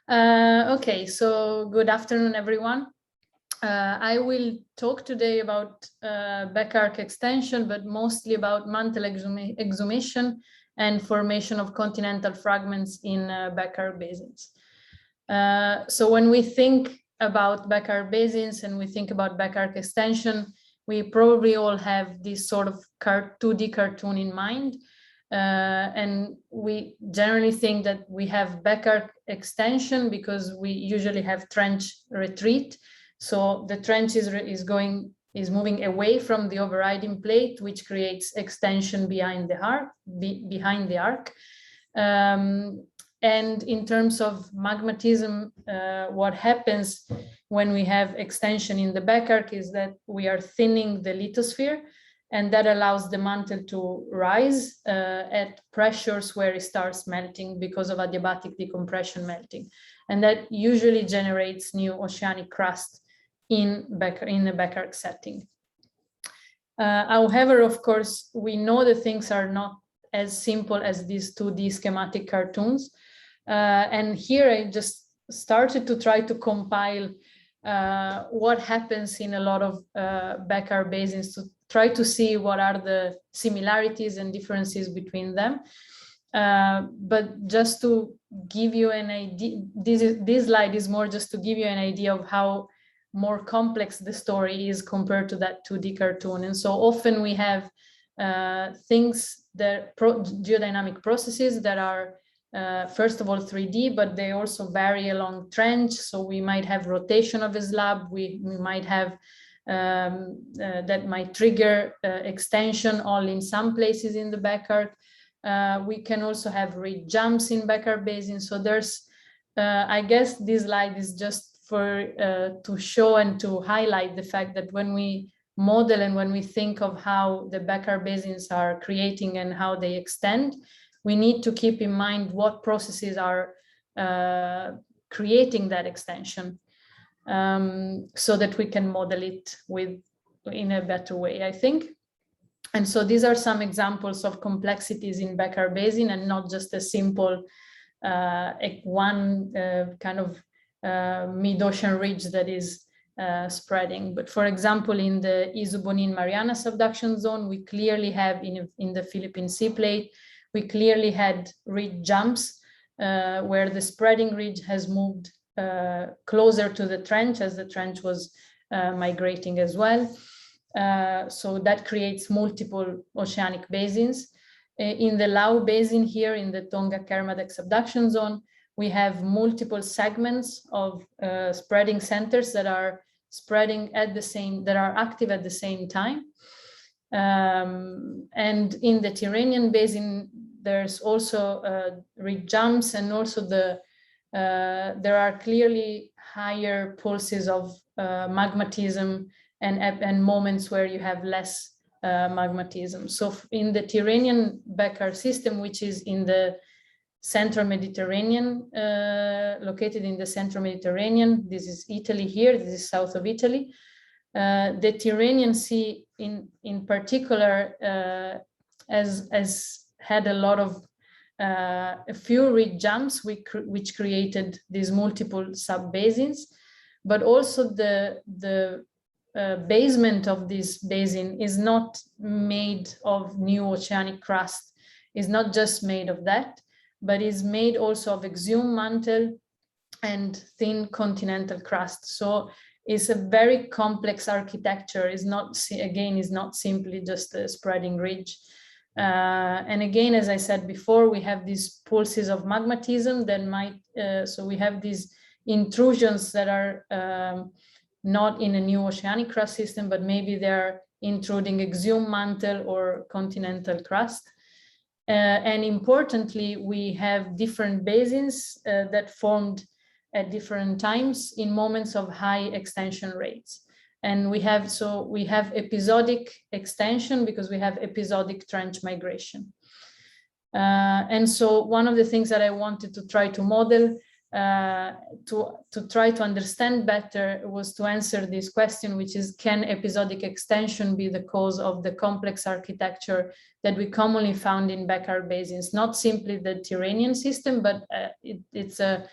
Okay, so good afternoon, everyone. I will talk today about back arc extension, but mostly about mantle exhumation and formation of continental fragments in back arc basins. So when we think about back arc basins and we think about back arc extension, we probably all have this sort of 2D cartoon in mind. And we generally think that we have back arc extension because we usually have trench retreat. So the trench is moving away from the overriding plate, which creates extension behind the arc. And in terms of magmatism, what happens when we have extension in the back arc is that we are thinning the lithosphere, and that allows the mantle to rise at pressures where it starts melting because of adiabatic decompression melting. And that usually generates new oceanic crust in the back arc setting. However, of course, we know that things are not as simple as these 2D schematic cartoons. And here I just started to try to compile what happens in a lot of back arc basins to try to see what are the similarities and differences between them. But just to give you an idea, this slide is more just to give you an idea of how more complex the story is compared to that 2D cartoon. And so often we have things that geodynamic processes that are first of all 3D, but they also vary along trench. So we might have rotation of a slab, we might have that might trigger extension all in some places in the back arc. We can also have ridge jumps in back arc basins. So there's, I guess this slide is just for to show and to highlight the fact that when we model and when we think of how the back arc basins are creating and how they extend, we need to keep in mind what processes are creating that extension, so that we can model it in a better way, I think. And so these are some examples of complexities in back arc basin, and not just a simple one kind of mid-ocean ridge that is spreading. But for example, in the Isu-Bonin-Mariana subduction zone, we clearly have in the Philippine Sea Plate, we clearly had ridge jumps where the spreading ridge has moved closer to the trench as the trench was migrating as well. So that creates multiple oceanic basins. In the Lau Basin here in the Tonga-Kermadec subduction zone, we have multiple segments of spreading centers that are spreading that are active at the same time. And in the Tyrrhenian Basin, there's also ridge jumps, and also there are clearly higher pulses of magmatism and moments where you have less magmatism. So in the Tyrrhenian back arc system, which is in the Central Mediterranean, located in the Central Mediterranean, this is Italy here, this is south of Italy. The Tyrrhenian Sea in particular has had a lot of a few ridge jumps which created these multiple sub-basins, but also the basement of this basin is not made of new oceanic crust, is not just made of that, but is made also of exhumed mantle and thin continental crust. So it's a very complex architecture. Is not simply just a spreading ridge. And again, as I said before, we have these pulses of magmatism that might, so we have these intrusions that are not in a new oceanic crust system, but maybe they're intruding exhumed mantle or continental crust. And importantly, we have different basins that formed at different times in moments of high extension rates. And we have episodic extension because we have episodic trench migration. And so one of the things that I wanted to try to model to try to understand better was to answer this question, which is, can episodic extension be the cause of the complex architecture that we commonly found in back arc basins? Not simply the Tyrrhenian system, but it's a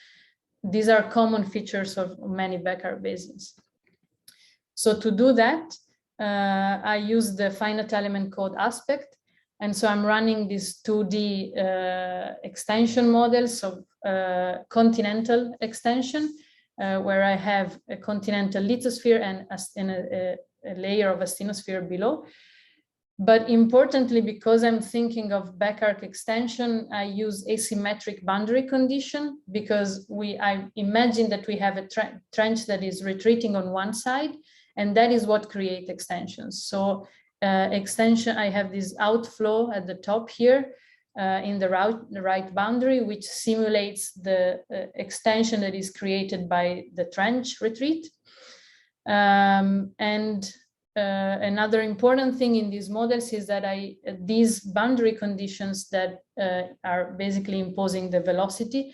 these are common features of many Becker basins. So to do that, I use the finite element code aspect. And so I'm running these 2D extension models of continental extension, where I have a continental lithosphere and a layer of asthenosphere below. But importantly, because I'm thinking of back arc extension, I use asymmetric boundary condition, because I imagine that we have a trench that is retreating on one side, and that is what creates extensions. So extension, I have this outflow at the top here in the right boundary, which simulates the extension that is created by the trench retreat. Another important thing in these models is that these boundary conditions that are basically imposing the velocity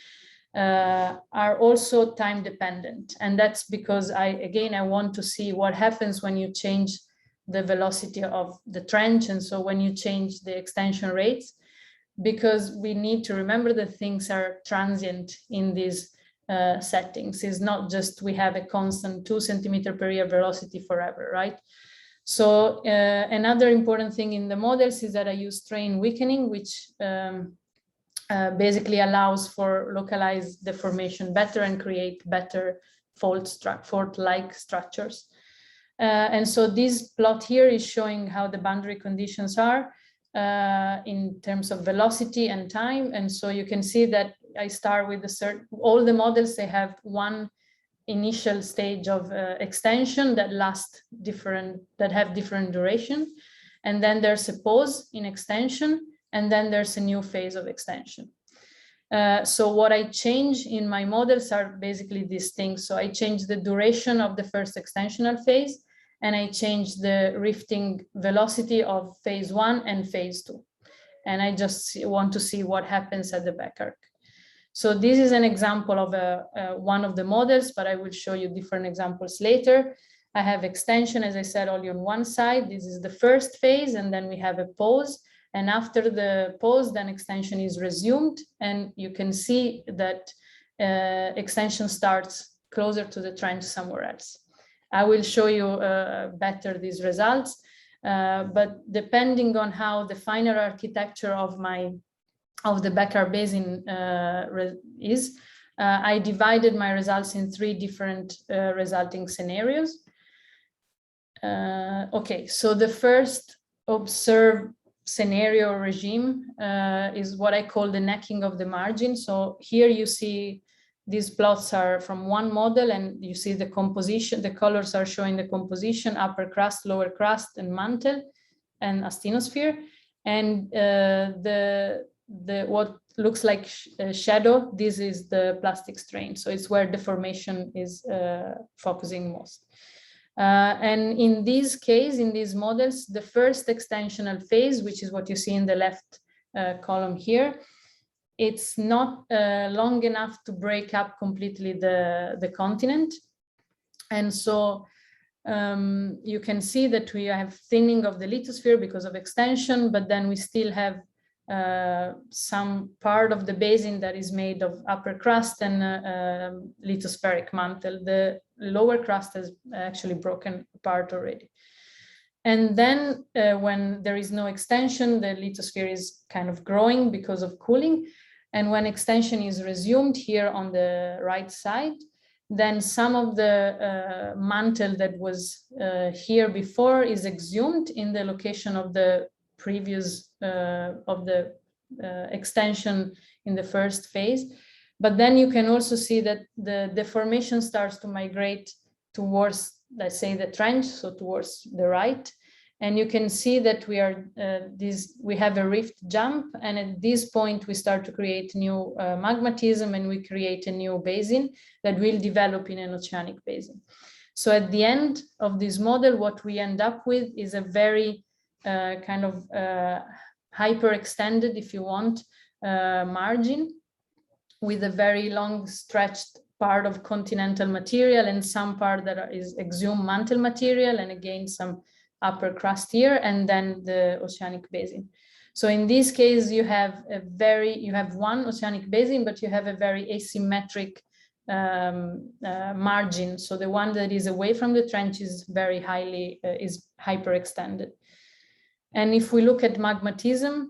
are also time dependent. And that's because I want to see what happens when you change the velocity of the trench. And so when you change the extension rates, because we need to remember that things are transient in these settings. It's not just we have a constant 2 centimeter per year velocity forever, right? So another important thing in the models is that I use strain weakening, which basically allows for localized deformation better and create better fault-like structures. And so this plot here is showing how the boundary conditions are in terms of velocity and time. And so you can see that I start with all the models, they have one initial stage of extension that have different duration. And then there's a pause in extension, and then there's a new phase of extension. So what I change in my models are basically these things. So I change the duration of the first extensional phase, and I change the rifting velocity of phase 1 and phase 2. And I just want to see what happens at the back arc. So this is an example of one of the models, but I will show you different examples later. I have extension, as I said, only on one side. This is the first phase, and then we have a pause. And after the pause, then extension is resumed. And you can see that extension starts closer to the trench somewhere else. I will show you better these results, but depending on how the finer architecture of the Becker basin is, I divided my results in 3 different resulting scenarios. Okay, so the first observed scenario regime is what I call the necking of the margin. So here you see these plots are from one model, and you see the composition, the colors are showing the composition, upper crust, lower crust, and mantle, and asthenosphere. And what looks like shadow, this is the plastic strain. So it's where deformation is focusing most. And in this case, in these models, the first extensional phase, which is what you see in the left column here, it's not long enough to break up completely the continent. And so you can see that we have thinning of the lithosphere because of extension, but then we still have some part of the basin that is made of upper crust and lithospheric mantle. The lower crust has actually broken apart already. And then when there is no extension, the lithosphere is kind of growing because of cooling. And when extension is resumed here on the right side, then some of the mantle that was here before is exhumed in the location of the previous extension in the first phase. But then you can also see that the deformation starts to migrate towards, let's say, the trench, so towards the right. And you can see that we have a rift jump, and at this point we start to create new magmatism, and we create a new basin that will develop in an oceanic basin. So at the end of this model, what we end up with is a very kind of hyper-extended, if you want, margin with a very long stretched part of continental material and some part that is exhumed mantle material, and again some upper crust here, and then the oceanic basin. So in this case, you have one oceanic basin, but you have a very asymmetric margin. So the one that is away from the trench is very highly, is hyperextended. And if we look at magmatism,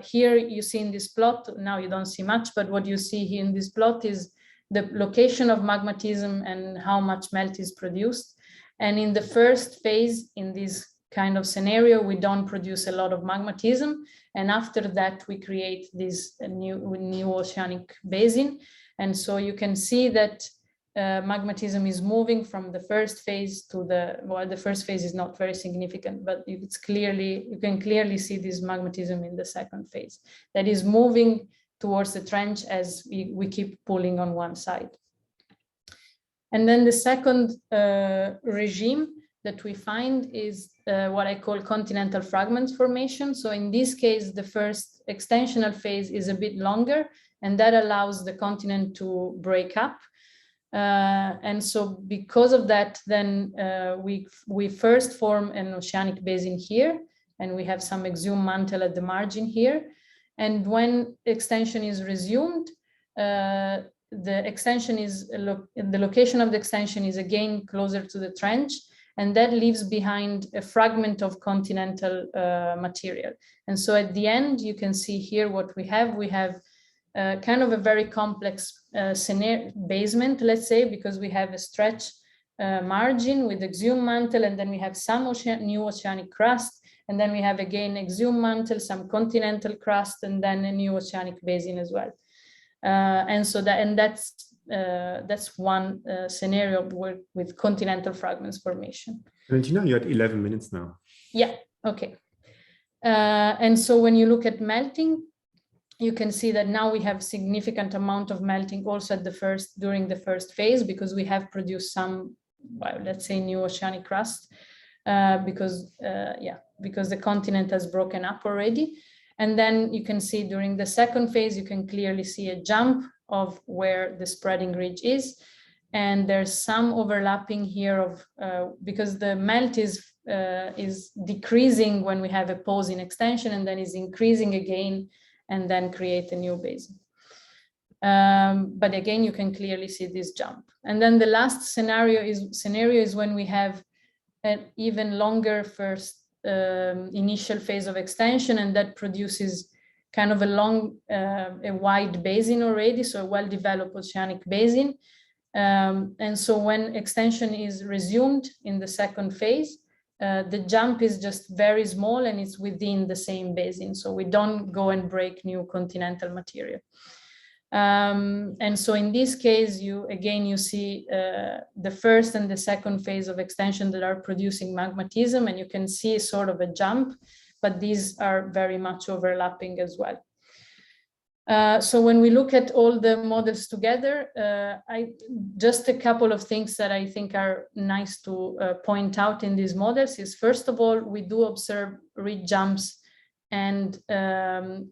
here you see in this plot, now you don't see much, but what you see here in this plot is the location of magmatism and how much melt is produced. And in the first phase, in this kind of scenario, we don't produce a lot of magmatism. And after that, we create this new oceanic basin. And so you can see that magmatism is moving from the first phase to the first phase is not very significant, but it's clearly, you can clearly see this magmatism in the second phase that is moving towards the trench as we keep pulling on one side. And then the second regime that we find is what I call continental fragments formation. So in this case, the first extensional phase is a bit longer, and that allows the continent to break up. And so because of that, then we first form an oceanic basin here, and we have some exhumed mantle at the margin here. And when extension is resumed, the extension is, the location of the extension is again closer to the trench, and that leaves behind a fragment of continental material. And so at the end, you can see here what we have. We have kind of a very complex scenario basement, let's say, because we have a stretch margin with exhumed mantle, and then we have some new oceanic crust, and then we have again exhumed mantle, some continental crust, and then a new oceanic basin as well. And so that's one scenario with continental fragments formation. Valentina, you're at 11 minutes now. Yeah, okay. And so when you look at melting, you can see that now we have significant amount of melting also at during the first phase, because we have produced some, well, let's say new oceanic crust, because the continent has broken up already. And then you can see during the second phase, you can clearly see a jump of where the spreading ridge is. And there's some overlapping here of, because the melt is decreasing when we have a pause in extension, and then is increasing again, and then create a new basin. But again, you can clearly see this jump. And then the last scenario is when we have an even longer first initial phase of extension, and that produces kind of a wide basin already, so a well-developed oceanic basin. And so when extension is resumed in the second phase, the jump is just very small, and it's within the same basin. So we don't go and break new continental material. And so in this case, you see the first and the second phase of extension that are producing magmatism, and you can see sort of a jump, but these are very much overlapping as well. So when we look at all the models together, just a couple of things that I think are nice to point out in these models is, first of all, we do observe ridge jumps and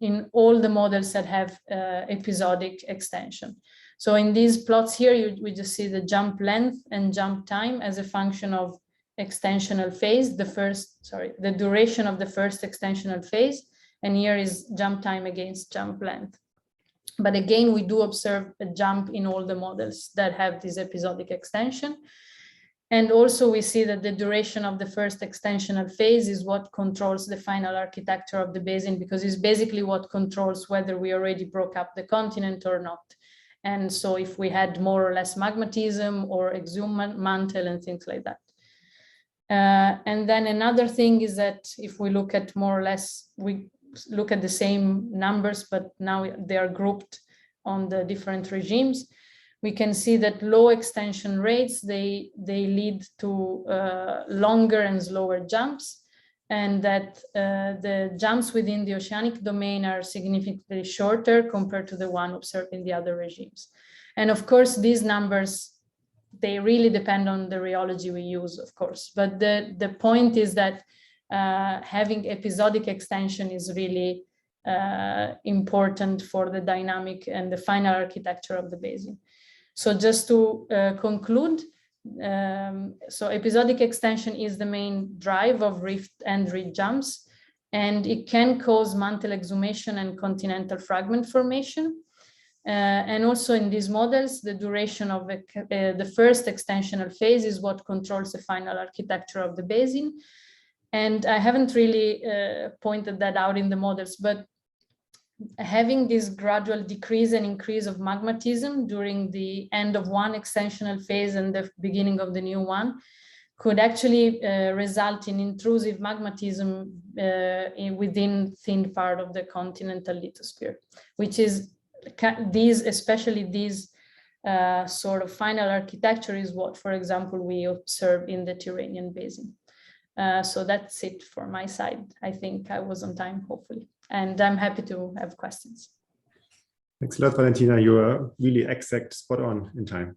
in all the models that have episodic extension. So in these plots here, we just see the jump length and jump time as a function of extensional phase, the duration of the first extensional phase, and here is jump time against jump length. But again, we do observe a jump in all the models that have this episodic extension. And also we see that the duration of the first extensional phase is what controls the final architecture of the basin, because it's basically what controls whether we already broke up the continent or not. And so if we had more or less magmatism or exhumed mantle and things like that. And then another thing is that if we look at more or less, we look at the same numbers, but now they are grouped on the different regimes. We can see that low extension rates, they lead to longer and slower jumps, and that the jumps within the oceanic domain are significantly shorter compared to the one observed in the other regimes. And of course, these numbers, they really depend on the rheology we use, of course. But the point is that having episodic extension is really important for the dynamic and the final architecture of the basin. So just to conclude, so episodic extension is the main drive of rift and ridge jumps, and it can cause mantle exhumation and continental fragment formation. And also in these models, the duration of the first extensional phase is what controls the final architecture of the basin. And I haven't really pointed that out in the models, but having this gradual decrease and increase of magmatism during the end of one extensional phase and the beginning of the new one could actually result in intrusive magmatism within thin part of the continental lithosphere, which is especially these sort of final architecture is what, for example, we observe in the Tyrrhenian basin. So that's it for my side. I think I was on time, hopefully, and I'm happy to have questions. Thanks a lot, Valentina. You are really exact, spot on in time.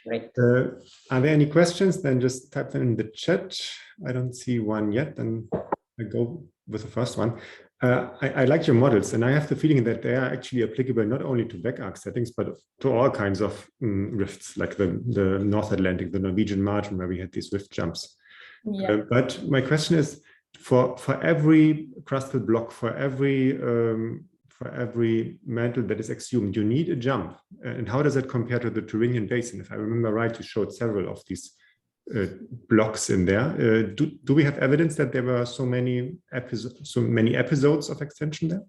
Great. Are there any questions? Then just type them in the chat. I don't see one yet. Then I go with the first one. I like your models, and I have the feeling that they are actually applicable not only to back arc settings, but to all kinds of rifts, like the North Atlantic, the Norwegian margin, where we had these rift jumps. Yeah. But my question is, for every crustal block, for every mantle that is exhumed, you need a jump. And how does that compare to the Tyrrhenian basin? If I remember right, you showed several of these blocks in there. Do we have evidence that there were so many episodes of extension there?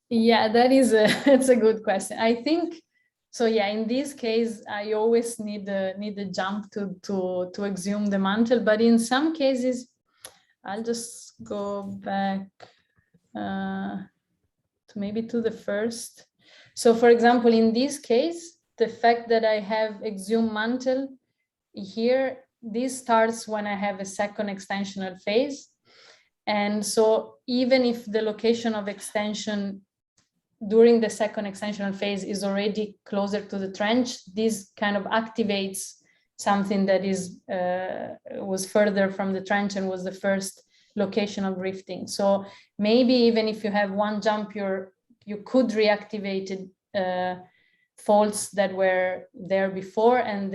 Yeah, it's a good question. I think so. Yeah, in this case, I always need a jump to exhume the mantle. But in some cases, I'll just go back maybe to the first. So, for example, in this case, the fact that I have exhumed mantle here, this starts when I have a second extensional phase. And so even if the location of extension during the second extensional phase is already closer to the trench, this kind of activates something that was further from the trench and was the first location of rifting. So maybe even if you have one jump, you could reactivate faults that were there before, and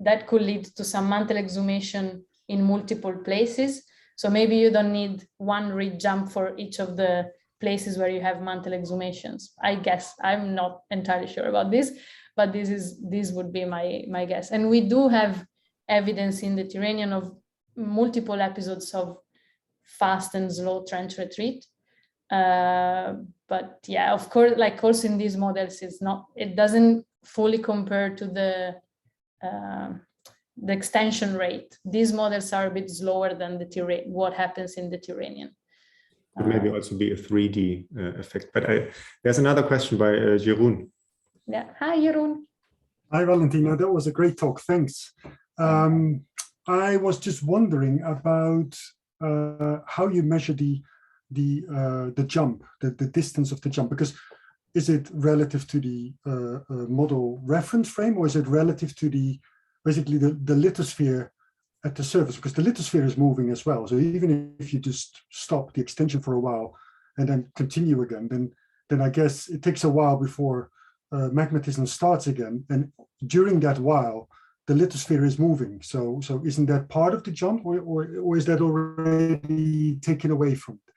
that could lead to some mantle exhumation in multiple places. So maybe you don't need one re-jump for each of the places where you have mantle exhumations. I guess I'm not entirely sure about this, but this would be my guess. And we do have evidence in the Tyrrhenian of multiple episodes of fast and slow trench retreat. But yeah, of course, like also in these models, it doesn't fully compare to the extension rate. These models are a bit slower than what happens in the Tyrrhenian. Could maybe also be a 3D effect. But there's another question by Jeroen. Yeah, hi Jeroen. Hi Valentina, that was a great talk. Thanks. I was just wondering about how you measure the jump, the distance of the jump, because is it relative to the model reference frame, or is it relative to basically the lithosphere at the surface? Because the lithosphere is moving as well. So even if you just stop the extension for a while and then continue again, then I guess it takes a while before magmatism starts again. And during that while, the lithosphere is moving. So isn't that part of the jump, or is that already taken away from it?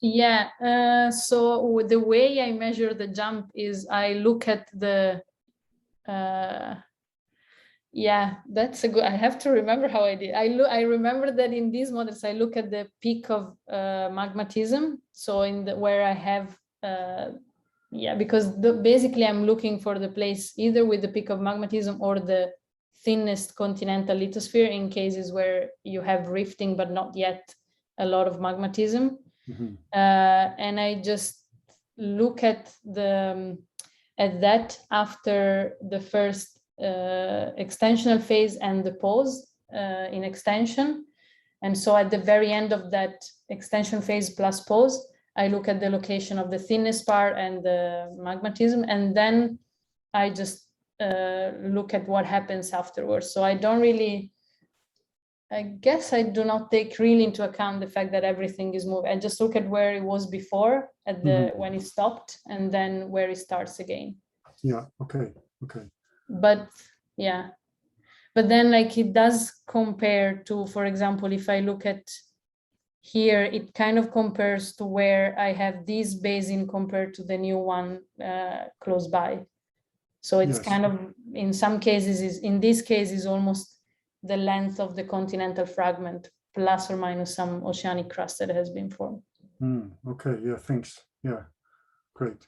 Yeah, so the way I measure the jump is I look at the, yeah, that's a good, I have to remember how I did. I remember that in these models, I look at the peak of magmatism. So where I have, yeah, because basically I'm looking for the place either with the peak of magmatism or the thinnest continental lithosphere in cases where you have rifting, but not yet a lot of magmatism. Mm-hmm. And I just look at that after the first extensional phase and the pause in extension. And so at the very end of that extension phase plus pause, I look at the location of the thinnest part and the magmatism, and then I just look at what happens afterwards. So I don't really, I guess I do not take really into account the fact that everything is moving. I just look at where it was before at the when it stopped, and then where it starts again. Yeah, okay. But yeah, but then like it does compare to, for example, if I look at here it kind of compares to where I have this basin compared to the new one close by. So it's Yes. kind of, in some cases, in this case, is almost the length of the continental fragment, plus or minus some oceanic crust that has been formed. Okay, yeah, thanks. Yeah, great.